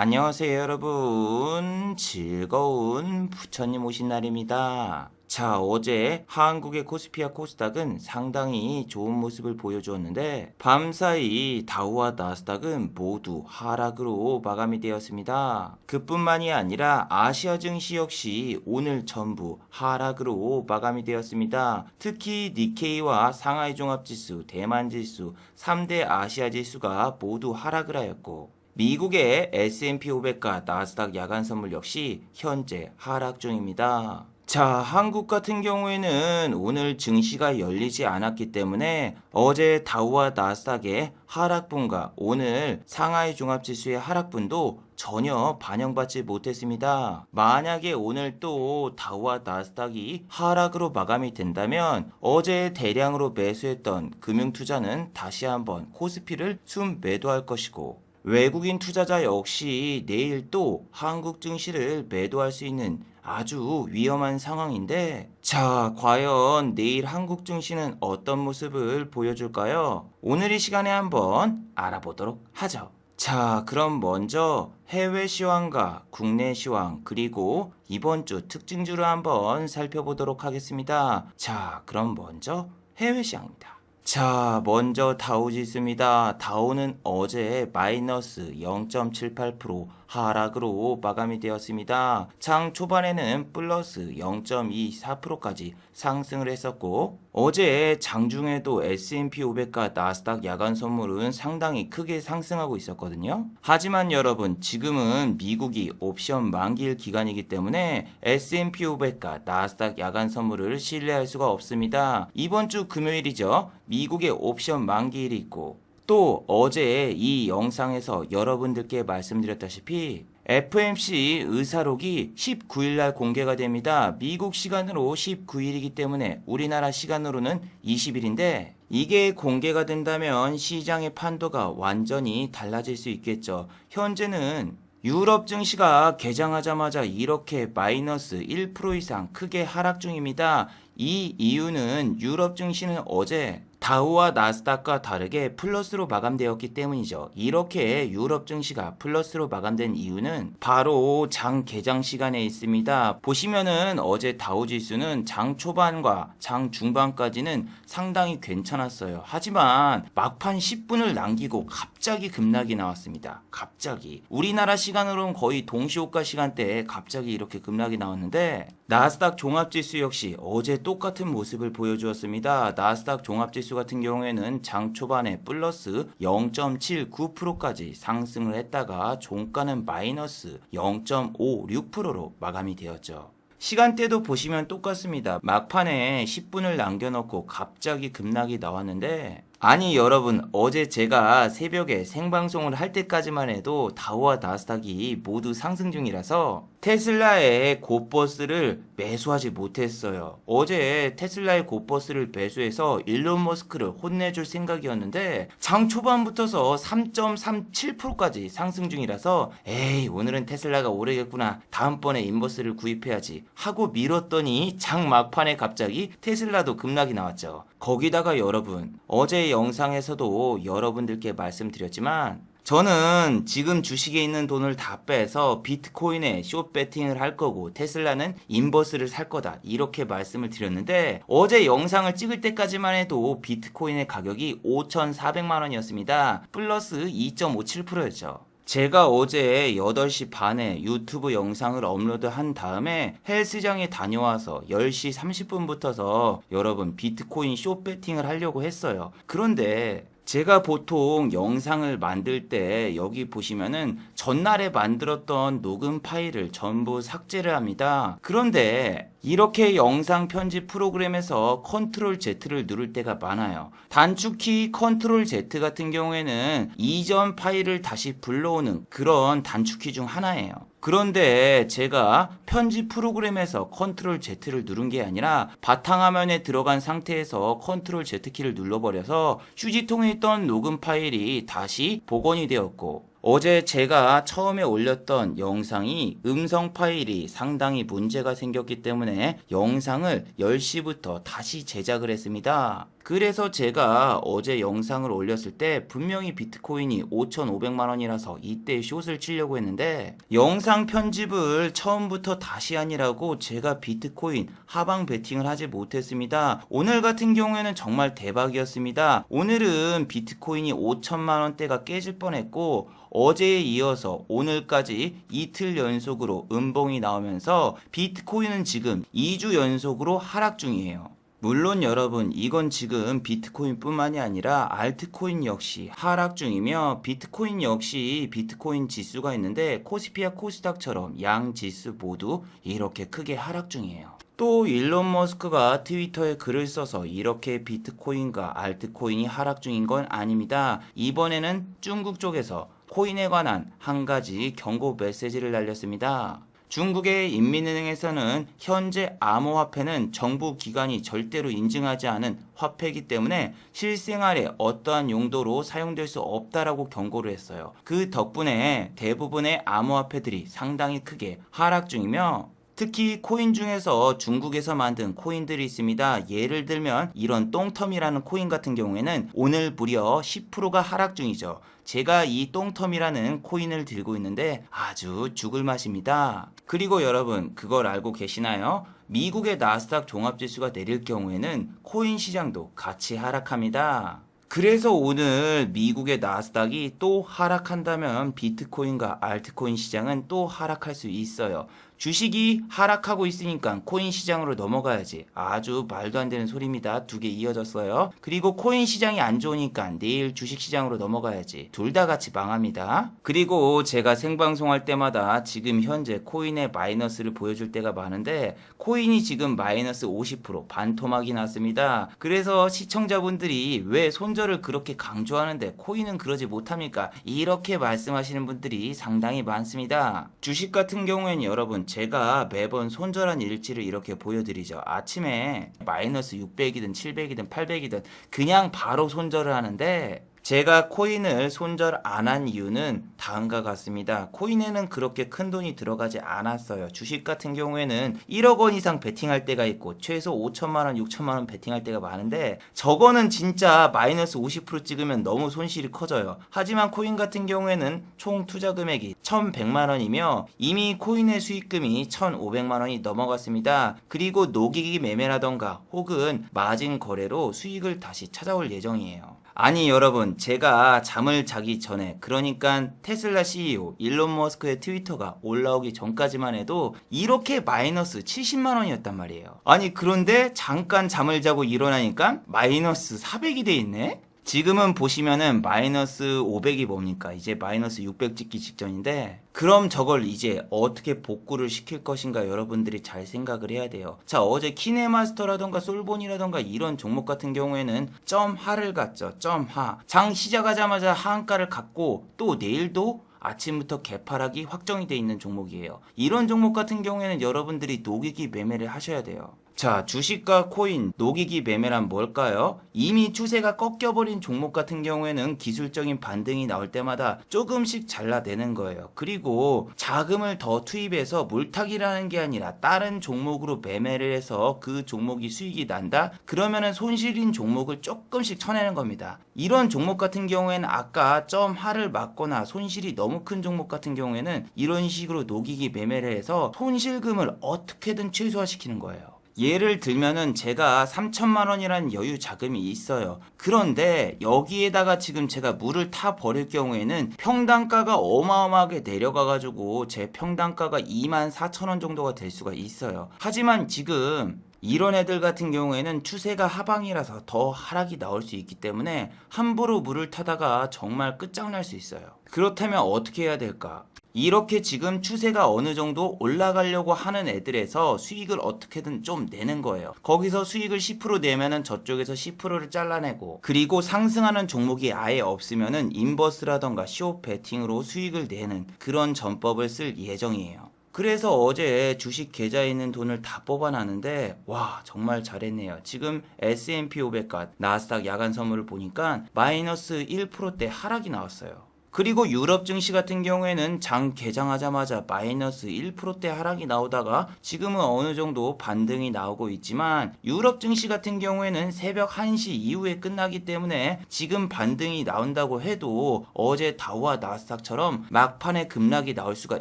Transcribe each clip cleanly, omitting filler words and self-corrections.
안녕하세요 여러분. 즐거운 부처님 오신 날입니다. 자, 어제 한국의 코스피와 코스닥은 상당히 좋은 모습을 보여주었는데 밤사이 다우와 나스닥은 모두 하락으로 마감이 되었습니다. 그뿐만이 아니라 아시아 증시 역시 오늘 전부 하락으로 마감이 되었습니다. 특히 니케이와 상하이 종합지수, 대만 지수, 3대 아시아 지수가 모두 하락을 하였고 미국의 S&P 500과 나스닥 야간 선물 역시 현재 하락 중입니다. 자, 한국 같은 경우에는 오늘 증시가 열리지 않았기 때문에 어제 다우와 나스닥의 하락분과 오늘 상하이 종합지수의 하락분도 전혀 반영받지 못했습니다. 만약에 오늘 또 다우와 나스닥이 하락으로 마감이 된다면 어제 대량으로 매수했던 금융투자는 다시 한번 코스피를 순매도할 것이고 외국인 투자자 역시 내일 또 한국 증시를 매도할 수 있는 아주 위험한 상황인데, 자, 과연 내일 한국 증시는 어떤 모습을 보여줄까요? 오늘 이 시간에 한번 알아보도록 하죠. 자, 그럼 먼저 해외 시황과 국내 시황 그리고 이번 주 특징주를 한번 살펴보도록 하겠습니다. 자, 그럼 먼저 해외 시황입니다. 자, 먼저 다우지수입니다. 다우는 어제 마이너스 0.78% 하락으로 마감이 되었습니다. 장 초반에는 플러스 0.24%까지 상승을 했었고 어제 장중에도 S&P 500과 나스닥 야간 선물은 상당히 크게 상승하고 있었거든요. 하지만 여러분, 지금은 미국이 옵션 만기일 기간이기 때문에 S&P 500과 나스닥 야간 선물을 신뢰할 수가 없습니다. 이번 주 금요일이죠. 미국의 옵션 만기일이 있고 또 어제 이 영상에서 여러분들께 말씀드렸다시피 FOMC 의사록이 19일날 공개가 됩니다. 미국 시간으로 19일이기 때문에 우리나라 시간으로는 20일인데 이게 공개가 된다면 시장의 판도가 완전히 달라질 수 있겠죠. 현재는 유럽 증시가 개장하자마자 이렇게 마이너스 1% 이상 크게 하락 중입니다. 이 이유는 유럽 증시는 어제 다우와 나스닥과 다르게 플러스로 마감되었기 때문이죠. 이렇게 유럽 증시가 플러스로 마감된 이유는 바로 장 개장 시간에 있습니다. 보시면은 어제 다우 지수는 장 초반과 장 중반까지는 상당히 괜찮았어요. 하지만 막판 10분을 남기고 갑자기 급락이 나왔습니다. 갑자기. 우리나라 시간으로는 거의 동시호가 시간대에 갑자기 이렇게 급락이 나왔는데 나스닥 종합지수 역시 어제 똑같은 모습을 보여주었습니다. 나스닥 종합지수 같은 경우에는 장 초반에 플러스 0.79%까지 상승을 했다가 종가는 마이너스 0.56%로 마감이 되었죠. 시간대도 보시면 똑같습니다. 막판에 10분을 남겨놓고 갑자기 급락이 나왔는데 아니 여러분, 어제 제가 새벽에 생방송을 할 때까지만 해도 다우와 나스닥이 모두 상승 중이라서 테슬라의 곧버스를 매수하지 못했어요. 어제 테슬라의 곧버스를 매수해서 일론 머스크를 혼내줄 생각이었는데 장 초반부터서 3.37%까지 상승 중이라서 에이, 오늘은 테슬라가 오르겠구나, 다음번에 인버스를 구입해야지 하고 미뤘더니 장 막판에 갑자기 테슬라도 급락이 나왔죠. 거기다가 여러분, 어제 영상에서도 여러분들께 말씀드렸지만 저는 지금 주식에 있는 돈을 다 빼서 비트코인에 숏 배팅을 할 거고 테슬라는 인버스를 살 거다, 이렇게 말씀을 드렸는데 어제 영상을 찍을 때까지만 해도 비트코인의 가격이 5,400만 원이었습니다. 플러스 2.57%였죠. 제가 어제 8시 반에 유튜브 영상을 업로드한 다음에 헬스장에 다녀와서 10시 30분부터서 여러분 비트코인 숏 배팅을 하려고 했어요. 그런데 제가 보통 영상을 만들 때 여기 보시면은 전날에 만들었던 녹음 파일을 전부 삭제를 합니다. 그런데 이렇게 영상 편집 프로그램에서 컨트롤 Z를 누를 때가 많아요. 단축키 컨트롤 Z 같은 경우에는 이전 파일을 다시 불러오는 그런 단축키 중 하나예요. 그런데 제가 편집 프로그램에서 컨트롤 Z를 누른 게 아니라 바탕화면에 들어간 상태에서 컨트롤 Z 키를 눌러버려서 휴지통에 있던 녹음 파일이 다시 복원이 되었고 어제 제가 처음에 올렸던 영상이 음성 파일이 상당히 문제가 생겼기 때문에 영상을 10시부터 다시 제작을 했습니다. 그래서 제가 어제 영상을 올렸을 때 분명히 비트코인이 5,500만 원이라서 이때 숏을 치려고 했는데 영상 편집을 처음부터 다시 하니라고 제가 비트코인 하방 베팅을 하지 못했습니다. 오늘 같은 경우에는 정말 대박이었습니다. 오늘은 비트코인이 5천만 원대가 깨질 뻔했고 어제에 이어서 오늘까지 이틀 연속으로 음봉이 나오면서 비트코인은 지금 2주 연속으로 하락 중이에요. 물론 여러분 이건 지금 비트코인 뿐만이 아니라 알트코인 역시 하락 중이며 비트코인 역시 비트코인 지수가 있는데 코스피와 코스닥처럼 양 지수 모두 이렇게 크게 하락 중이에요. 또 일론 머스크가 트위터에 글을 써서 이렇게 비트코인과 알트코인이 하락 중인 건 아닙니다. 이번에는 중국 쪽에서 코인에 관한 한 가지 경고 메시지를 날렸습니다. 중국의 인민은행에서는 현재 암호화폐는 정부 기관이 절대로 인증하지 않은 화폐이기 때문에 실생활에 어떠한 용도로 사용될 수 없다라고 경고를 했어요. 그 덕분에 대부분의 암호화폐들이 상당히 크게 하락 중이며 특히 코인 중에서 중국에서 만든 코인들이 있습니다. 예를 들면 이런 똥텀이라는 코인 같은 경우에는 오늘 무려 10%가 하락 중이죠. 제가 이 똥텀이라는 코인을 들고 있는데 아주 죽을 맛입니다. 그리고 여러분 그걸 알고 계시나요? 미국의 나스닥 종합지수가 내릴 경우에는 코인 시장도 같이 하락합니다. 그래서 오늘 미국의 나스닥이 또 하락한다면 비트코인과 알트코인 시장은 또 하락할 수 있어요. 주식이 하락하고 있으니까 코인 시장으로 넘어가야지. 아주 말도 안 되는 소리입니다. 두 개 이어졌어요. 그리고 코인 시장이 안 좋으니까 내일 주식 시장으로 넘어가야지. 둘 다 같이 망합니다. 그리고 제가 생방송할 때마다 지금 현재 코인의 마이너스를 보여줄 때가 많은데 코인이 지금 마이너스 50% 반토막이 났습니다. 그래서 시청자분들이 왜 손절을 그렇게 강조하는데 코인은 그러지 못합니까? 이렇게 말씀하시는 분들이 상당히 많습니다. 주식 같은 경우에는 여러분 제가 매번 손절한 일지를 이렇게 보여드리죠. 아침에 마이너스 600이든 700이든 800이든 그냥 바로 손절을 하는데 제가 코인을 손절 안 한 이유는 다음과 같습니다. 코인에는 그렇게 큰 돈이 들어가지 않았어요. 주식 같은 경우에는 1억 원 이상 베팅할 때가 있고 최소 5천만 원, 6천만 원 베팅할 때가 많은데 저거는 진짜 마이너스 50% 찍으면 너무 손실이 커져요. 하지만 코인 같은 경우에는 총 투자 금액이 1,100만 원이며 이미 코인의 수익금이 1,500만 원이 넘어갔습니다. 그리고 노기기 매매라던가 혹은 마진 거래로 수익을 다시 찾아올 예정이에요. 아니 여러분 제가 잠을 자기 전에 그러니까 테슬라 CEO 일론 머스크의 트위터가 올라오기 전까지만 해도 이렇게 마이너스 70만 원이었단 말이에요. 아니 그런데 잠깐 잠을 자고 일어나니까 마이너스 400이 돼 있네? 지금은 보시면은 마이너스 500이 뭡니까? 이제 마이너스 600 찍기 직전인데 그럼 저걸 이제 어떻게 복구를 시킬 것인가 여러분들이 잘 생각을 해야 돼요. 자 어제 키네마스터라던가 솔본이라던가 이런 종목 같은 경우에는 점하를 갔죠. 점하. 장 시작하자마자 하한가를 갔고 또 내일도 아침부터 개파락이 확정이 돼 있는 종목이에요. 이런 종목 같은 경우에는 여러분들이 녹이기 매매를 하셔야 돼요. 자, 주식과 코인, 녹이기 매매란 뭘까요? 이미 추세가 꺾여버린 종목 같은 경우에는 기술적인 반등이 나올 때마다 조금씩 잘라내는 거예요. 그리고 자금을 더 투입해서 물타기라는 게 아니라 다른 종목으로 매매를 해서 그 종목이 수익이 난다? 그러면은 손실인 종목을 조금씩 쳐내는 겁니다. 이런 종목 같은 경우에는 아까 점 하를 맞거나 손실이 너무 큰 종목 같은 경우에는 이런 식으로 녹이기 매매를 해서 손실금을 어떻게든 최소화시키는 거예요. 예를 들면은 제가 3천만 원이라는 여유 자금이 있어요. 그런데 여기에다가 지금 제가 물을 타 버릴 경우에는 평당가가 어마어마하게 내려가가지고 제 평당가가 24,000원 정도가 될 수가 있어요. 하지만 지금 이런 애들 같은 경우에는 추세가 하방이라서 더 하락이 나올 수 있기 때문에 함부로 물을 타다가 정말 끝장날 수 있어요. 그렇다면 어떻게 해야 될까? 이렇게 지금 추세가 어느 정도 올라가려고 하는 애들에서 수익을 어떻게든 좀 내는 거예요. 거기서 수익을 10% 내면은 저쪽에서 10%를 잘라내고 그리고 상승하는 종목이 아예 없으면은 인버스라던가 숏 베팅으로 수익을 내는 그런 전법을 쓸 예정이에요. 그래서 어제 주식 계좌에 있는 돈을 다 뽑아놨는데 와 정말 잘했네요. 지금 S&P 500과 나스닥 야간 선물을 보니까 마이너스 1%대 하락이 나왔어요. 그리고 유럽 증시 같은 경우에는 장 개장하자마자 마이너스 1%대 하락이 나오다가 지금은 어느 정도 반등이 나오고 있지만 유럽 증시 같은 경우에는 새벽 1시 이후에 끝나기 때문에 지금 반등이 나온다고 해도 어제 다우와 나스닥처럼 막판에 급락이 나올 수가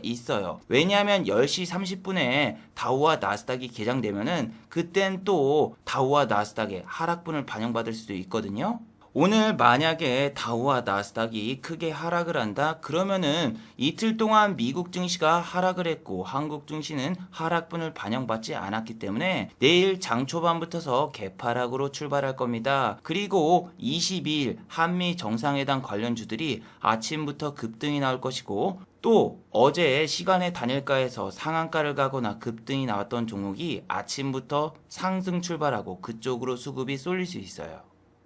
있어요. 왜냐하면 10시 30분에 다우와 나스닥이 개장되면은 그땐 또 다우와 나스닥의 하락분을 반영받을 수도 있거든요. 오늘 만약에 다우와 나스닥이 크게 하락을 한다? 그러면은 이틀 동안 미국 증시가 하락을 했고 한국 증시는 하락분을 반영받지 않았기 때문에 내일 장 초반부터서 개파락으로 출발할 겁니다. 그리고 22일 한미 정상회담 관련주들이 아침부터 급등이 나올 것이고 또 어제 시간의 단일가에서 상한가를 가거나 급등이 나왔던 종목이 아침부터 상승 출발하고 그쪽으로 수급이 쏠릴 수 있어요.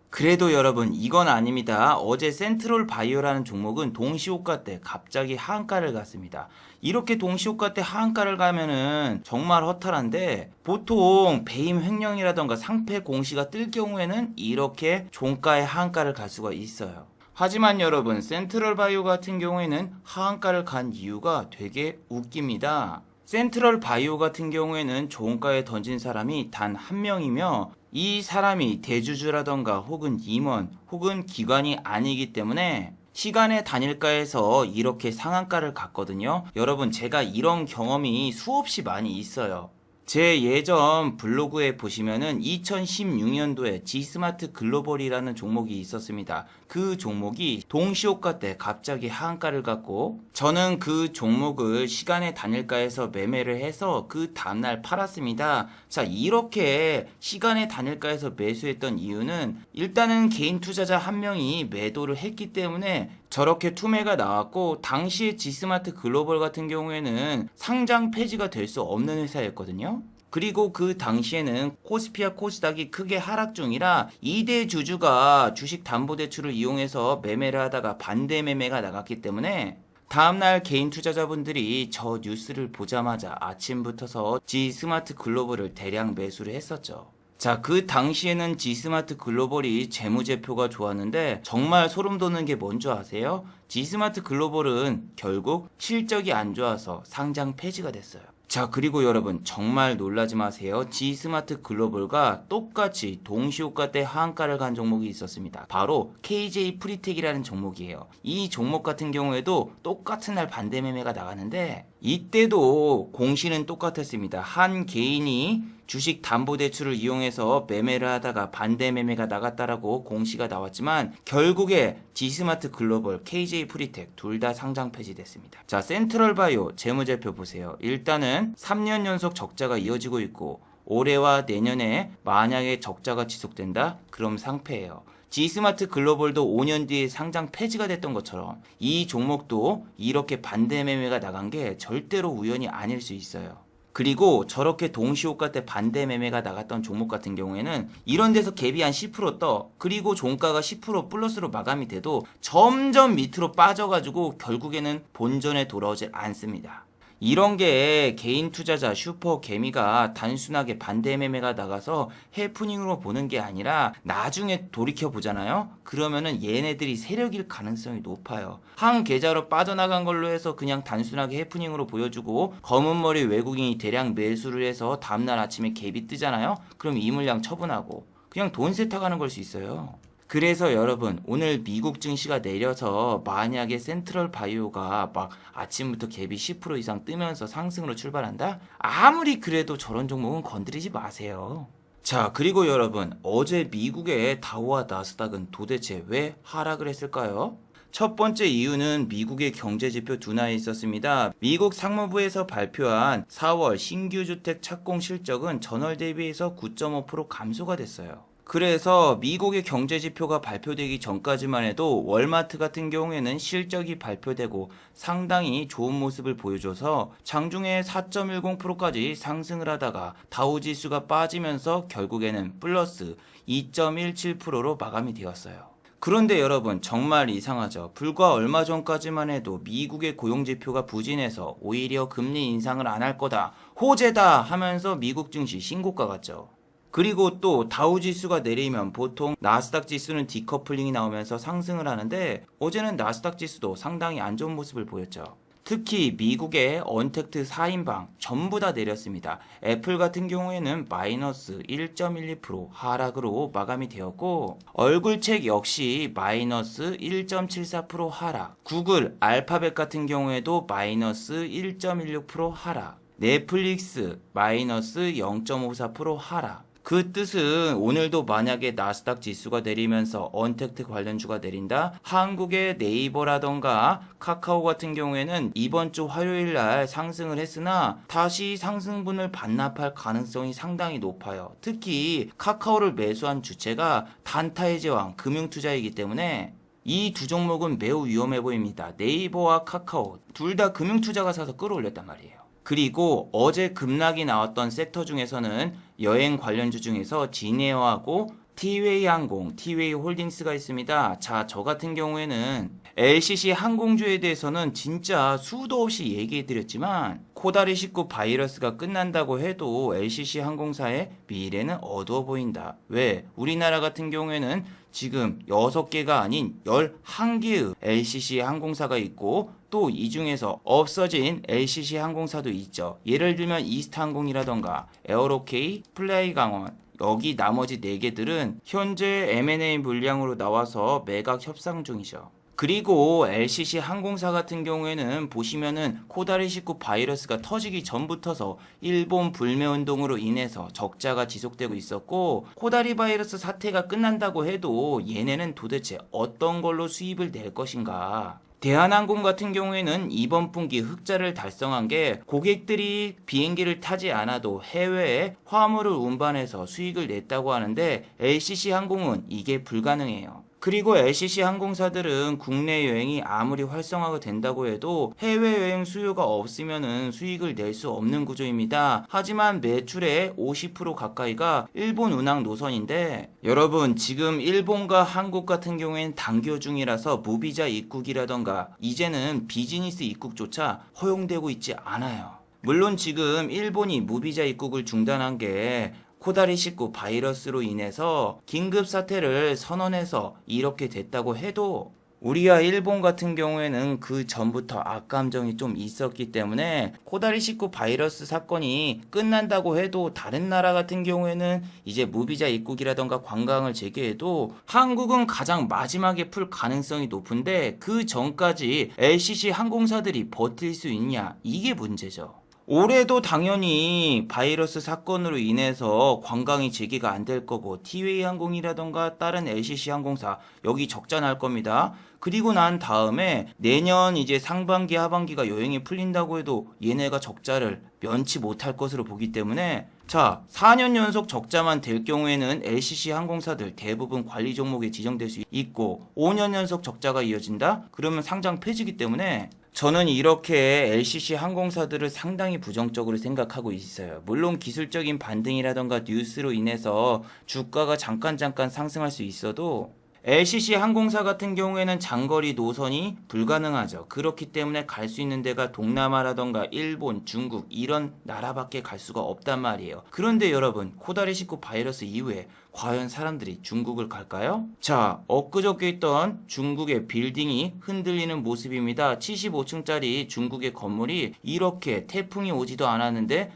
그래도 여러분 이건 아닙니다. 어제 센트럴 바이오라는 종목은 동시호가 때 갑자기 하한가를 갔습니다. 이렇게 동시호가 때 하한가를 가면은 정말 허탈한데 보통 배임 횡령이라던가 상패 공시가 뜰 경우에는 이렇게 종가의 하한가를 갈 수가 있어요. 하지만 여러분 센트럴 바이오 같은 경우에는 하한가를 간 이유가 되게 웃깁니다. 센트럴 바이오 같은 경우에는 종가에 던진 사람이 단 한 명이며 이 사람이 대주주라던가 혹은 임원 혹은 기관이 아니기 때문에 시간의 단일가에서 이렇게 상한가를 갔거든요. 여러분 제가 이런 경험이 수없이 많이 있어요. 제 예전 블로그에 보시면은 2016년도에 지스마트 글로벌이라는 종목이 있었습니다. 그 종목이 동시호가 때 갑자기 하한가를 갔고 저는 그 종목을 시간의 단일가에서 매매를 해서 그 다음날 팔았습니다. 자, 이렇게 시간의 단일가에서 매수했던 이유는 일단은 개인 투자자 한 명이 매도를 했기 때문에 저렇게 투매가 나왔고 당시에 지스마트 글로벌 같은 경우에는 상장 폐지가 될 수 없는 회사였거든요. 그리고 그 당시에는 코스피와 코스닥이 크게 하락 중이라 2대 주주가 주식 담보대출을 이용해서 매매를 하다가 반대 매매가 나갔기 때문에 다음날 개인 투자자분들이 저 뉴스를 보자마자 아침부터서 지스마트 글로벌을 대량 매수를 했었죠. 자, 그 당시에는 지스마트 글로벌이 재무제표가 좋았는데 정말 소름 돋는 게 뭔지 아세요? 지스마트 글로벌은 결국 실적이 안 좋아서 상장 폐지가 됐어요. 자, 그리고 여러분 정말 놀라지 마세요. 지스마트 글로벌과 똑같이 동시호가 때 하한가를 간 종목이 있었습니다. 바로 KJ 프리텍이라는 종목이에요. 이 종목 같은 경우에도 똑같은 날 반대 매매가 나가는데 이때도 공시는 똑같았습니다. 한 개인이 주식 담보대출을 이용해서 매매를 하다가 반대 매매가 나갔다라고 공시가 나왔지만 결국에 지스마트 글로벌, KJ 프리텍 둘 다 상장 폐지됐습니다. 자, 센트럴 바이오 재무제표 보세요. 일단은 3년 연속 적자가 이어지고 있고 올해와 내년에 만약에 적자가 지속된다? 그럼 상패예요. 지스마트 글로벌도 5년 뒤에 상장 폐지가 됐던 것처럼 이 종목도 이렇게 반대 매매가 나간 게 절대로 우연이 아닐 수 있어요. 그리고 저렇게 동시호가 때 반대 매매가 나갔던 종목 같은 경우에는 이런 데서 갭이 한 10% 떠. 그리고 종가가 10% 플러스로 마감이 돼도 점점 밑으로 빠져가지고 결국에는 본전에 돌아오지 않습니다. 이런 게 개인 투자자 슈퍼 개미가 단순하게 반대 매매가 나가서 해프닝으로 보는 게 아니라 나중에 돌이켜 보잖아요. 그러면은 얘네들이 세력일 가능성이 높아요. 한 계좌로 빠져나간 걸로 해서 그냥 단순하게 해프닝으로 보여주고 검은 머리 외국인이 대량 매수를 해서 다음날 아침에 갭이 뜨잖아요. 그럼 이 물량 처분하고 그냥 돈 세탁하는 걸 수 있어요. 그래서 여러분 오늘 미국 증시가 내려서 만약에 센트럴 바이오가 막 아침부터 갭이 10% 이상 뜨면서 상승으로 출발한다? 아무리 그래도 저런 종목은 건드리지 마세요. 자, 그리고 여러분 어제 미국의 다우와 나스닥은 도대체 왜 하락을 했을까요? 첫 번째 이유는 미국의 경제지표 둔화에 있었습니다. 미국 상무부에서 발표한 4월 신규 주택 착공 실적은 전월 대비해서 9.5% 감소가 됐어요. 그래서 미국의 경제지표가 발표되기 전까지만 해도 월마트 같은 경우에는 실적이 발표되고 상당히 좋은 모습을 보여줘서 장중에 4.10%까지 상승을 하다가 다우지수가 빠지면서 결국에는 플러스 2.17%로 마감이 되었어요. 그런데 여러분 정말 이상하죠. 불과 얼마 전까지만 해도 미국의 고용지표가 부진해서 오히려 금리 인상을 안 할 거다, 호재다 하면서 미국 증시 신고가 갔죠. 그리고 또 다우지수가 내리면 보통 나스닥 지수는 디커플링이 나오면서 상승을 하는데 어제는 나스닥 지수도 상당히 안 좋은 모습을 보였죠. 특히 미국의 언택트 4인방 전부 다 내렸습니다. 애플 같은 경우에는 마이너스 1.12% 하락으로 마감이 되었고 얼굴책 역시 마이너스 1.74% 하락, 구글, 알파벳 같은 경우에도 마이너스 1.16% 하락, 넷플릭스 마이너스 0.54% 하락. 그 뜻은 오늘도 만약에 나스닥 지수가 내리면서 언택트 관련주가 내린다? 한국의 네이버라던가 카카오 같은 경우에는 이번 주 화요일 날 상승을 했으나 다시 상승분을 반납할 가능성이 상당히 높아요. 특히 카카오를 매수한 주체가 단타의 제왕 금융투자이기 때문에 이 두 종목은 매우 위험해 보입니다. 네이버와 카카오 둘 다 금융투자가 사서 끌어올렸단 말이에요. 그리고 어제 급락이 나왔던 섹터 중에서는 여행 관련주 중에서 진에어하고 티웨이 항공, 티웨이 홀딩스가 있습니다. 자, 저 같은 경우에는 LCC 항공주에 대해서는 진짜 수도 없이 얘기해드렸지만 코다리19 바이러스가 끝난다고 해도 LCC 항공사의 미래는 어두워 보인다. 왜? 우리나라 같은 경우에는 지금 6개가 아닌 11개의 LCC 항공사가 있고 또 이 중에서 없어진 LCC 항공사도 있죠. 예를 들면 이스타항공이라던가 에어로케이, 플레이강원, 여기 나머지 4개들은 현재 M&A 물량으로 나와서 매각 협상 중이죠. 그리고 LCC 항공사 같은 경우에는 보시면은 코다리19 바이러스가 터지기 전부터서 일본 불매운동으로 인해서 적자가 지속되고 있었고 코다리 바이러스 사태가 끝난다고 해도 얘네는 도대체 어떤 걸로 수입을 낼 것인가. 대한항공 같은 경우에는 이번 분기 흑자를 달성한 게 고객들이 비행기를 타지 않아도 해외에 화물을 운반해서 수익을 냈다고 하는데 LCC 항공은 이게 불가능해요. 그리고 LCC 항공사들은 국내 여행이 아무리 활성화가 된다고 해도 해외여행 수요가 없으면 수익을 낼 수 없는 구조입니다. 하지만 매출의 50% 가까이가 일본 운항 노선인데 여러분 지금 일본과 한국 같은 경우에는 단교 중이라서 무비자 입국이라던가 이제는 비즈니스 입국조차 허용되고 있지 않아요. 물론 지금 일본이 무비자 입국을 중단한 게 코다리19 바이러스로 인해서 긴급 사태를 선언해서 이렇게 됐다고 해도 우리와 일본 같은 경우에는 그 전부터 악감정이 좀 있었기 때문에 코다리19 바이러스 사건이 끝난다고 해도 다른 나라 같은 경우에는 이제 무비자 입국이라던가 관광을 재개해도 한국은 가장 마지막에 풀 가능성이 높은데 그 전까지 LCC 항공사들이 버틸 수 있냐 이게 문제죠. 올해도 당연히 바이러스 사건으로 인해서 관광이 재개가 안 될 거고 티웨이 항공이라던가 다른 LCC 항공사 여기 적자 날 겁니다. 그리고 난 다음에 내년 이제 상반기 하반기가 여행이 풀린다고 해도 얘네가 적자를 면치 못할 것으로 보기 때문에 자 4년 연속 적자만 될 경우에는 LCC 항공사들 대부분 관리 종목에 지정될 수 있고 5년 연속 적자가 이어진다? 그러면 상장 폐지기 때문에 저는 이렇게 LCC 항공사들을 상당히 부정적으로 생각하고 있어요. 물론 기술적인 반등이라던가 뉴스로 인해서 주가가 잠깐 상승할 수 있어도 LCC 항공사 같은 경우에는 장거리 노선이 불가능하죠. 그렇기 때문에 갈 수 있는 데가 동남아라던가 일본, 중국 이런 나라밖에 갈 수가 없단 말이에요. 그런데 여러분 코다리19 바이러스 이후에 과연 사람들이 중국을 갈까요? 자, 엊그저께 있던 중국의 빌딩이 흔들리는 모습입니다. 75층짜리 중국의 건물이 이렇게 태풍이 오지도 않았는데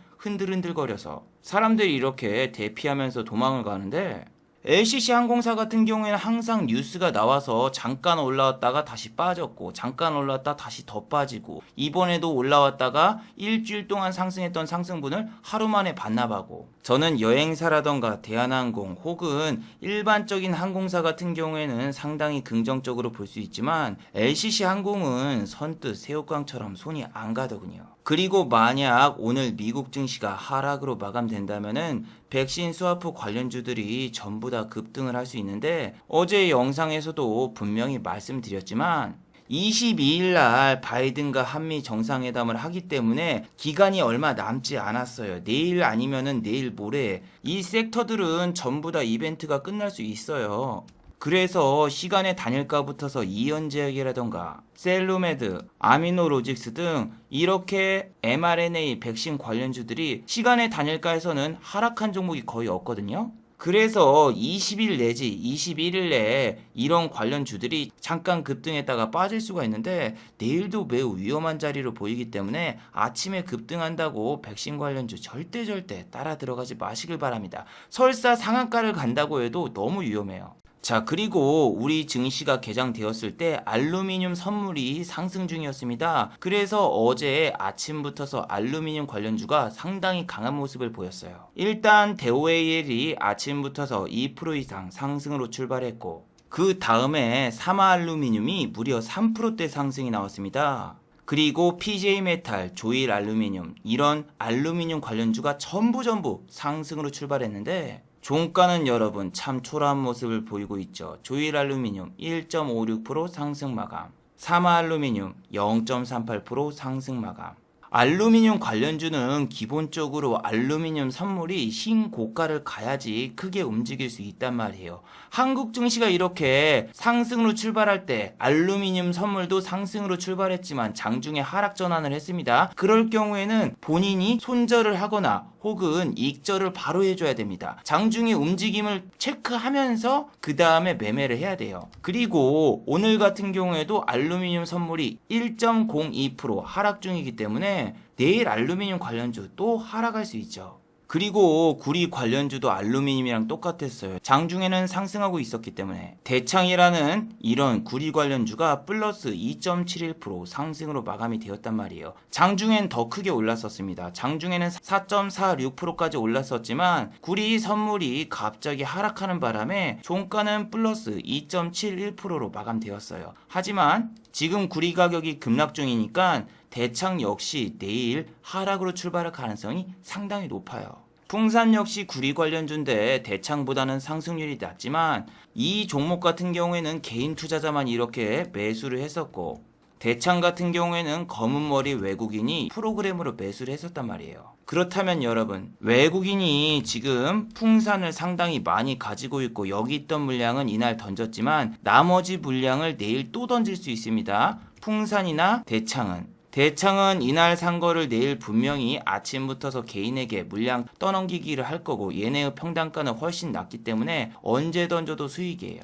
흔들흔들거려서 사람들이 이렇게 대피하면서 도망을 가는데 LCC 항공사 같은 경우에는 항상 뉴스가 나와서 잠깐 올라왔다가 다시 빠졌고 잠깐 올라왔다 다시 더 빠지고 이번에도 올라왔다가 일주일 동안 상승했던 상승분을 하루 만에 반납하고 저는 여행사라던가 대한항공 혹은 일반적인 항공사 같은 경우에는 상당히 긍정적으로 볼 수 있지만 LCC 항공은 선뜻 새우깡처럼 손이 안 가더군요. 그리고 만약 오늘 미국 증시가 하락으로 마감된다면은 백신 스와프 관련주들이 전부 다 급등을 할 수 있는데 어제 영상에서도 분명히 말씀드렸지만 22일 날 바이든과 한미 정상회담을 하기 때문에 기간이 얼마 남지 않았어요. 내일 아니면은 내일 모레 이 섹터들은 전부 다 이벤트가 끝날 수 있어요. 그래서 시간의 단일가 붙어서 이연제약이라던가 셀루메드, 아미노로직스 등 이렇게 mRNA 백신 관련주들이 시간의 단일가에서는 하락한 종목이 거의 없거든요. 그래서 20일 내지 21일 내에 이런 관련주들이 잠깐 급등했다가 빠질 수가 있는데 내일도 매우 위험한 자리로 보이기 때문에 아침에 급등한다고 백신 관련주 절대 따라 들어가지 마시길 바랍니다. 설사 상한가를 간다고 해도 너무 위험해요. 자, 그리고 우리 증시가 개장되었을 때 알루미늄 선물이 상승 중이었습니다. 그래서 어제 아침부터서 알루미늄 관련주가 상당히 강한 모습을 보였어요. 일단 데오에이엘이 아침부터서 2% 이상 상승으로 출발했고 그 다음에 사마알루미늄이 무려 3%대 상승이 나왔습니다. 그리고 PJ메탈, 조일알루미늄 이런 알루미늄 관련주가 전부 상승으로 출발했는데 종가는 여러분 참 초라한 모습을 보이고 있죠. 조일알루미늄 1.56% 상승 마감, 사마알루미늄 0.38% 상승 마감. 알루미늄 관련주는 기본적으로 알루미늄 선물이 신고가를 가야지 크게 움직일 수 있단 말이에요. 한국 증시가 이렇게 상승으로 출발할 때 알루미늄 선물도 상승으로 출발했지만 장중에 하락 전환을 했습니다. 그럴 경우에는 본인이 손절을 하거나 혹은 익절을 바로 해줘야 됩니다. 장중의 움직임을 체크하면서 그 다음에 매매를 해야 돼요. 그리고 오늘 같은 경우에도 알루미늄 선물이 1.02% 하락 중이기 때문에 내일 알루미늄 관련주 또 하락할 수 있죠. 그리고 구리 관련주도 알루미늄이랑 똑같았어요. 장중에는 상승하고 있었기 때문에 대창이라는 이런 구리 관련주가 플러스 2.71% 상승으로 마감이 되었단 말이에요. 장중엔 더 크게 올랐었습니다. 장중에는 4.46%까지 올랐었지만 구리 선물이 갑자기 하락하는 바람에 종가는 플러스 2.71%로 마감되었어요. 하지만 지금 구리 가격이 급락 중이니까 대창 역시 내일 하락으로 출발할 가능성이 상당히 높아요. 풍산 역시 구리 관련주인데 대창보다는 상승률이 낮지만 이 종목 같은 경우에는 개인 투자자만 이렇게 매수를 했었고 대창 같은 경우에는 검은머리 외국인이 프로그램으로 매수를 했었단 말이에요. 그렇다면 여러분, 외국인이 지금 풍산을 상당히 많이 가지고 있고 여기 있던 물량은 이날 던졌지만 나머지 물량을 내일 또 던질 수 있습니다. 풍산이나 대창은 이날 산 거를 내일 분명히 아침부터서 개인에게 물량 떠넘기기를 할 거고 얘네의 평단가는 훨씬 낮기 때문에 언제 던져도 수익이에요.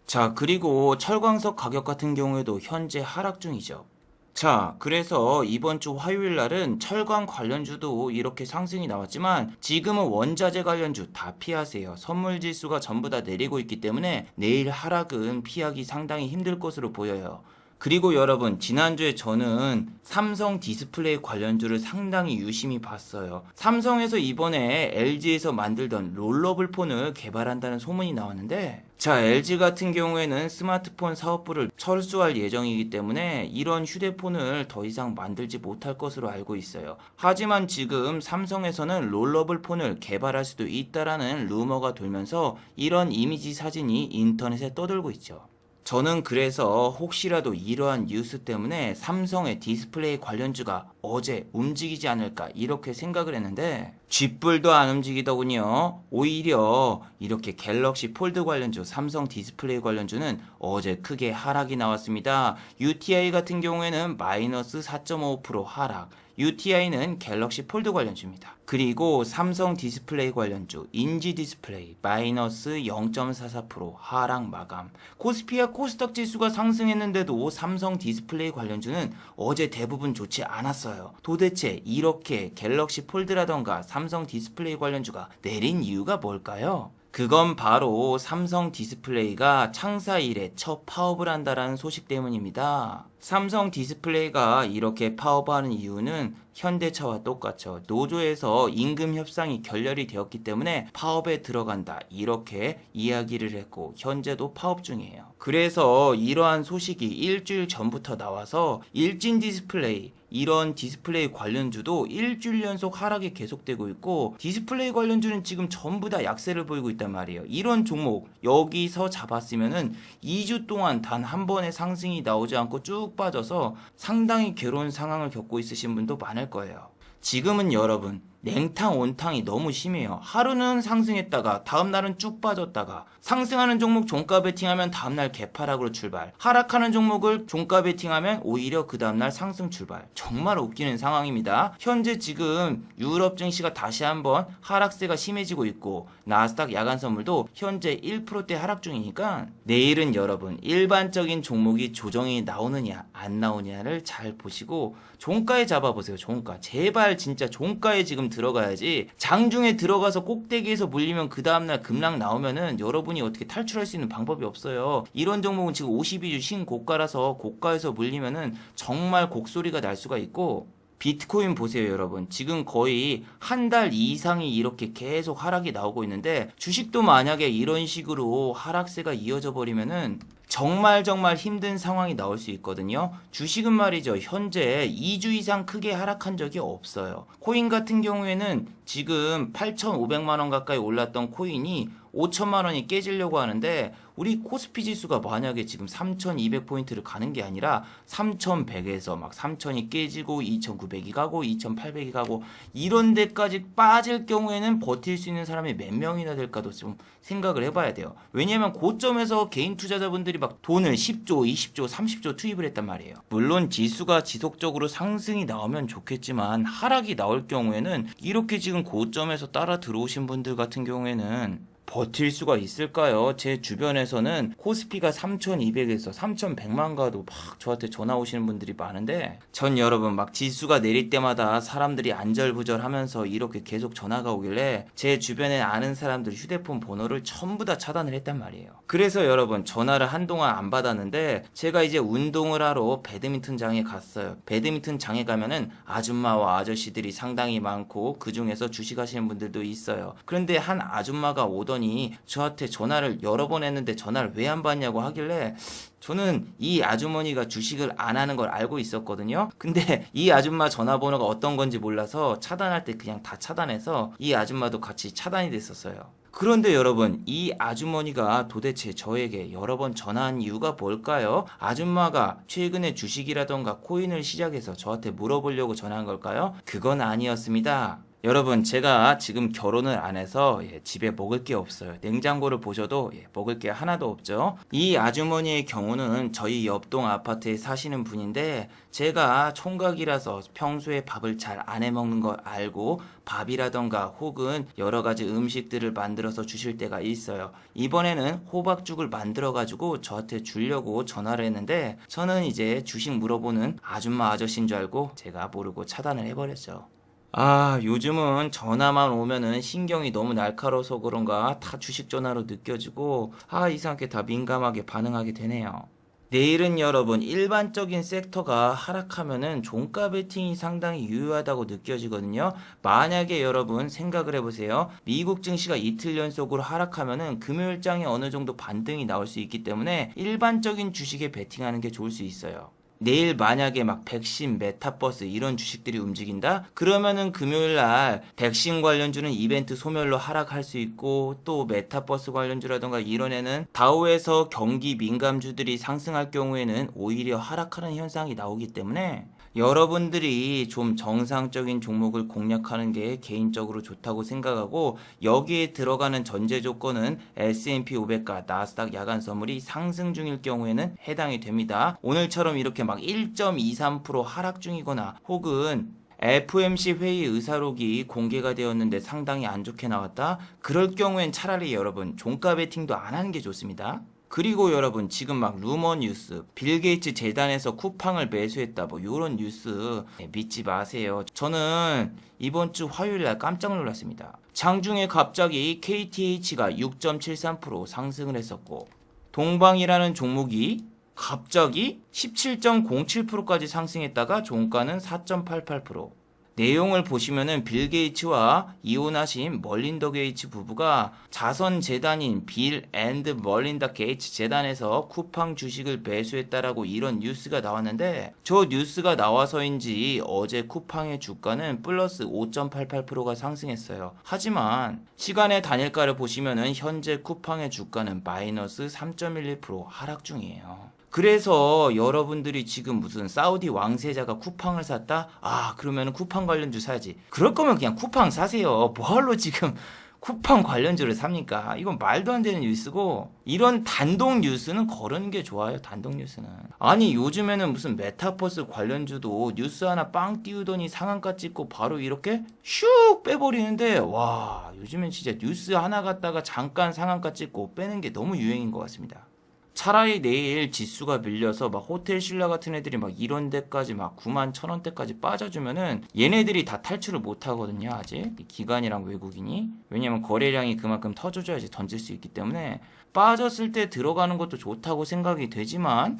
자, 그리고 철광석 가격 같은 경우에도 현재 하락 중이죠. 자, 그래서 이번 주 화요일 날은 철강 관련주도 이렇게 상승이 나왔지만 지금은 원자재 관련주 다 피하세요. 선물 지수가 전부 다 내리고 있기 때문에 내일 하락은 피하기 상당히 힘들 것으로 보여요. 그리고 여러분, 지난주에 저는 삼성 디스플레이 관련주를 상당히 유심히 봤어요. 삼성에서 이번에 LG에서 만들던 롤러블 폰을 개발한다는 소문이 나왔는데 자, LG 같은 경우에는 스마트폰 사업부를 철수할 예정이기 때문에 이런 휴대폰을 더 이상 만들지 못할 것으로 알고 있어요. 하지만 지금 삼성에서는 롤러블 폰을 개발할 수도 있다라는 루머가 돌면서 이런 이미지 사진이 인터넷에 떠돌고 있죠. 저는 그래서 혹시라도 이러한 뉴스 때문에 삼성의 디스플레이 관련주가 어제 움직이지 않을까 이렇게 생각을 했는데 쥐뿔도 안 움직이더군요. 오히려 이렇게 갤럭시 폴드 관련주, 삼성 디스플레이 관련주는 어제 크게 하락이 나왔습니다. UTI 같은 경우에는 마이너스 4.5% 하락, UTI는 갤럭시 폴드 관련주입니다. 그리고 삼성 디스플레이 관련주 인지 디스플레이 마이너스 0.44% 하락 마감. 코스피와 코스닥 지수가 상승했는데도 삼성 디스플레이 관련주는 어제 대부분 좋지 않았어요. 도대체 이렇게 갤럭시 폴드라던가 삼성 디스플레이 관련주가 내린 이유가 뭘까요? 그건 바로 삼성 디스플레이가 창사 이래 첫 파업을 한다라는 소식 때문입니다. 삼성 디스플레이가 이렇게 파업하는 이유는 현대차와 똑같죠. 노조에서 임금 협상이 결렬이 되었기 때문에 파업에 들어간다 이렇게 이야기를 했고 현재도 파업 중이에요. 그래서 이러한 소식이 일주일 전부터 나와서 일진 디스플레이 이런 디스플레이 관련주도 일주일 연속 하락이 계속되고 있고 디스플레이 관련주는 지금 전부 다 약세를 보이고 있단 말이에요. 이런 종목 여기서 잡았으면은 2주 동안 단 한 번의 상승이 나오지 않고 쭉 빠져서 상당히 괴로운 상황을 겪고 있으신 분도 많을 거예요. 지금은 여러분 냉탕 온탕이 너무 심해요. 하루는 상승했다가 다음날은 쭉 빠졌다가, 상승하는 종목 종가 베팅하면 다음날 개파락으로 출발, 하락하는 종목을 종가 베팅하면 오히려 그 다음날 상승 출발. 정말 웃기는 상황입니다. 현재 지금 유럽 증시가 다시 한번 하락세가 심해지고 있고, 나스닥 야간 선물도 현재 1%대 하락 중이니까 내일은 여러분 일반적인 종목이 조정이 나오느냐 안 나오느냐를 잘 보시고 종가에 잡아보세요. 종가 제발 진짜 종가에 지금 들어가야지. 장중에 들어가서 꼭대기에서 물리면 그 다음날 급락 나오면은 여러분이 어떻게 탈출할 수 있는 방법이 없어요. 이런 종목은 지금 52주 신고가라서 고가에서 물리면은 정말 곡소리가 날 수가 있고, 비트코인 보세요 여러분. 지금 거의 한 달 이상이 이렇게 계속 하락이 나오고 있는데, 주식도 만약에 이런 식으로 하락세가 이어져 버리면은 정말 힘든 상황이 나올 수 있거든요. 주식은 말이죠, 현재 2주 이상 크게 하락한 적이 없어요. 코인 같은 경우에는 지금 8,500만 원 가까이 올랐던 코인이 5천만 원이 깨지려고 하는데, 우리 코스피 지수가 만약에 지금 3,200포인트를 가는 게 아니라 3,100에서 막 3,000이 깨지고 2,900이 가고 2,800이 가고 이런 데까지 빠질 경우에는 버틸 수 있는 사람이 몇 명이나 될까도 좀 생각을 해봐야 돼요. 왜냐면 고점에서 개인 투자자분들이 막 돈을 10조, 20조, 30조 투입을 했단 말이에요. 물론 지수가 지속적으로 상승이 나오면 좋겠지만, 하락이 나올 경우에는 이렇게 지금 고점에서 따라 들어오신 분들 같은 경우에는 버틸 수가 있을까요? 제 주변에서는 코스피가 3,200에서 3,100만 가도 막 저한테 전화 오시는 분들이 많은데, 전 여러분 막 지수가 내릴 때마다 사람들이 안절부절 하면서 이렇게 계속 전화가 오길래 제 주변에 아는 사람들 휴대폰 번호를 전부 다 차단을 했단 말이에요. 그래서 여러분 전화를 한동안 안 받았는데, 제가 이제 운동을 하러 배드민턴장에 갔어요. 배드민턴장에 가면은 아줌마와 아저씨들이 상당히 많고 그 중에서 주식하시는 분들도 있어요. 그런데 한 아줌마가 오더니 저한테 전화를 여러 번 했는데 전화를 왜 안 받냐고 하길래, 저는 이 아주머니가 주식을 안 하는 걸 알고 있었거든요. 근데 이 아줌마 전화번호가 어떤 건지 몰라서 차단할 때 그냥 다 차단해서 이 아줌마도 같이 차단이 됐었어요. 그런데 여러분, 이 아주머니가 도대체 저에게 여러 번 전화한 이유가 뭘까요? 아줌마가 최근에 주식이라던가 코인을 시작해서 저한테 물어보려고 전화한 걸까요? 그건 아니었습니다. 여러분, 제가 지금 결혼을 안 해서 집에 먹을 게 없어요. 냉장고를 보셔도 먹을 게 하나도 없죠. 이 아주머니의 경우는 저희 옆동 아파트에 사시는 분인데, 제가 총각이라서 평소에 밥을 잘 안 해먹는 걸 알고 밥이라던가 혹은 여러 가지 음식들을 만들어서 주실 때가 있어요. 이번에는 호박죽을 만들어가지고 저한테 주려고 전화를 했는데, 저는 이제 주식 물어보는 아줌마 아저씨인 줄 알고 제가 모르고 차단을 해버렸죠. 요즘은 전화만 오면은 신경이 너무 날카로워서 그런가 다 주식 전화로 느껴지고, 이상하게 다 민감하게 반응하게 되네요. 내일은 여러분 일반적인 섹터가 하락하면은 종가 베팅이 상당히 유효하다고 느껴지거든요. 만약에 여러분 생각을 해보세요. 미국 증시가 이틀 연속으로 하락하면은 금요일장에 어느 정도 반등이 나올 수 있기 때문에 일반적인 주식에 베팅하는 게 좋을 수 있어요. 내일 만약에 막 백신, 메타버스 이런 주식들이 움직인다? 그러면은 금요일날 백신 관련주는 이벤트 소멸로 하락할 수 있고, 또 메타버스 관련주라던가 이런 애는 다우에서 경기 민감주들이 상승할 경우에는 오히려 하락하는 현상이 나오기 때문에 여러분들이 좀 정상적인 종목을 공략하는 게 개인적으로 좋다고 생각하고, 여기에 들어가는 전제 조건은 S&P 500과 나스닥 야간 선물이 상승 중일 경우에는 해당이 됩니다. 오늘처럼 이렇게 막 1.23% 하락 중이거나 혹은 FOMC 회의 의사록이 공개가 되었는데 상당히 안 좋게 나왔다? 그럴 경우엔 차라리 여러분 종가 베팅도 안 하는 게 좋습니다. 그리고 여러분 지금 막 루머 뉴스, 빌 게이츠 재단에서 쿠팡을 매수했다 뭐 요런 뉴스 믿지 마세요. 저는 이번 주 화요일날 깜짝 놀랐습니다. 장중에 갑자기 KTH가 6.73% 상승을 했었고, 동방이라는 종목이 갑자기 17.07%까지 상승했다가 종가는 4.88%. 내용을 보시면은 빌 게이츠와 이혼하신 멀린더 게이츠 부부가 자선 재단인 빌 앤드 멀린더 게이츠 재단에서 쿠팡 주식을 매수했다라고 이런 뉴스가 나왔는데, 저 뉴스가 나와서인지 어제 쿠팡의 주가는 플러스 5.88%가 상승했어요. 하지만 시간의 단일가를 보시면은 현재 쿠팡의 주가는 마이너스 3.11% 하락 중이에요. 그래서 여러분들이 지금 무슨 사우디 왕세자가 쿠팡을 샀다? 아, 그러면 쿠팡 관련주 사야지. 그럴 거면 그냥 쿠팡 사세요. 뭐하러 지금 쿠팡 관련주를 삽니까? 이건 말도 안 되는 뉴스고, 이런 단독 뉴스는 거르는 게 좋아요. 단독 뉴스는. 아니, 요즘에는 무슨 메타버스 관련주도 뉴스 하나 빵 띄우더니 상한가 찍고 바로 이렇게 슉 빼버리는데, 와, 요즘엔 진짜 뉴스 하나 갖다가 잠깐 상한가 찍고 빼는 게 너무 유행인 것 같습니다. 차라리 내일 지수가 밀려서 막 호텔 신라 같은 애들이 막 이런 데까지 막 9만 1,000원대까지 빠져주면은 얘네들이 다 탈출을 못 하거든요, 아직. 기관이랑 외국인이. 왜냐면 거래량이 그만큼 터져줘야지 던질 수 있기 때문에 빠졌을 때 들어가는 것도 좋다고 생각이 되지만,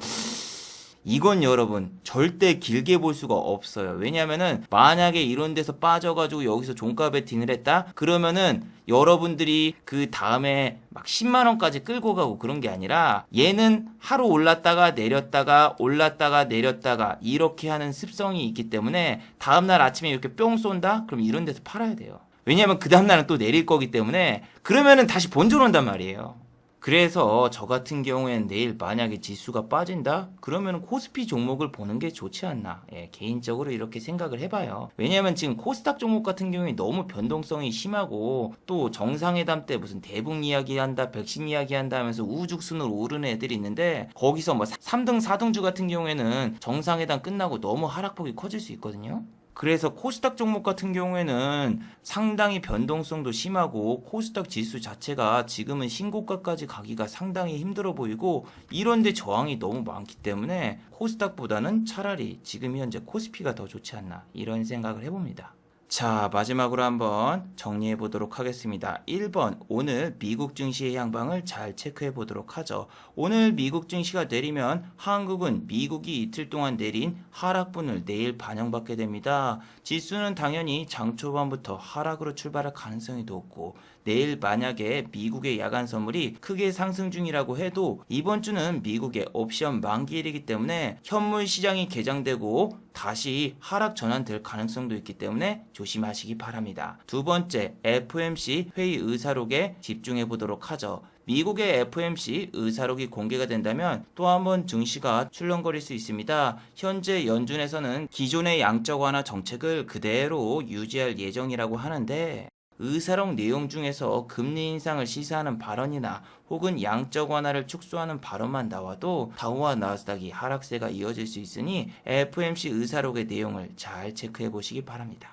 이건 여러분 절대 길게 볼 수가 없어요. 왜냐면은 만약에 이런 데서 빠져가지고 여기서 종가 베팅을 했다? 그러면은 여러분들이 그 다음에 막 10만원까지 끌고 가고 그런 게 아니라, 얘는 하루 올랐다가 내렸다가 올랐다가 내렸다가 이렇게 하는 습성이 있기 때문에 다음날 아침에 이렇게 뿅 쏜다? 그럼 이런 데서 팔아야 돼요. 왜냐면 그 다음날은 또 내릴 거기 때문에, 그러면은 다시 본전 온단 말이에요. 그래서 저 같은 경우에는 내일 만약에 지수가 빠진다? 그러면 코스피 종목을 보는 게 좋지 않나. 예, 개인적으로 이렇게 생각을 해봐요. 왜냐면 지금 코스닥 종목 같은 경우에 너무 변동성이 심하고, 또 정상회담 때 무슨 대북 이야기한다, 백신 이야기한다 하면서 우후죽순으로 오르는 애들이 있는데, 거기서 뭐 3등, 4등주 같은 경우에는 정상회담 끝나고 너무 하락폭이 커질 수 있거든요. 그래서 코스닥 종목 같은 경우에는 상당히 변동성도 심하고, 코스닥 지수 자체가 지금은 신고가까지 가기가 상당히 힘들어 보이고, 이런데 저항이 너무 많기 때문에 코스닥보다는 차라리 지금 현재 코스피가 더 좋지 않나, 이런 생각을 해봅니다. 자, 마지막으로 한번 정리해 보도록 하겠습니다. 1번, 오늘 미국 증시의 향방을 잘 체크해 보도록 하죠. 오늘 미국 증시가 내리면 한국은 미국이 이틀 동안 내린 하락분을 내일 반영받게 됩니다. 지수는 당연히 장 초반부터 하락으로 출발할 가능성이 높고, 내일 만약에 미국의 야간 선물이 크게 상승 중이라고 해도 이번 주는 미국의 옵션 만기일이기 때문에 현물 시장이 개장되고 다시 하락 전환될 가능성도 있기 때문에 조심하시기 바랍니다. 두 번째, FOMC 회의 의사록에 집중해 보도록 하죠. 미국의 FOMC 의사록이 공개가 된다면 또 한 번 증시가 출렁거릴 수 있습니다. 현재 연준에서는 기존의 양적 완화 정책을 그대로 유지할 예정이라고 하는데, 의사록 내용 중에서 금리 인상을 시사하는 발언이나 혹은 양적 완화를 축소하는 발언만 나와도 다우와 나스닥이 하락세가 이어질 수 있으니 FOMC 의사록의 내용을 잘 체크해 보시기 바랍니다.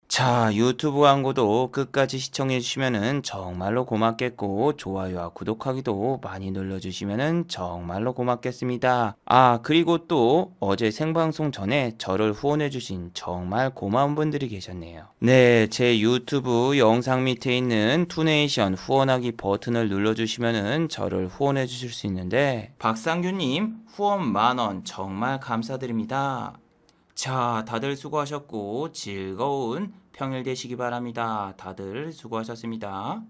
자, 유튜브 광고도 끝까지 시청해 주시면 정말로 고맙겠고, 좋아요와 구독하기도 많이 눌러주시면 정말로 고맙겠습니다. 아, 그리고 또 어제 생방송 전에 저를 후원해 주신 정말 고마운 분들이 계셨네요. 네, 제 유튜브 영상 밑에 있는 투네이션 후원하기 버튼을 눌러주시면 저를 후원해 주실 수 있는데, 박상규님 후원 10,000원 정말 감사드립니다. 자, 다들 수고하셨고 즐거운 평일 되시기 바랍니다. 다들 수고하셨습니다.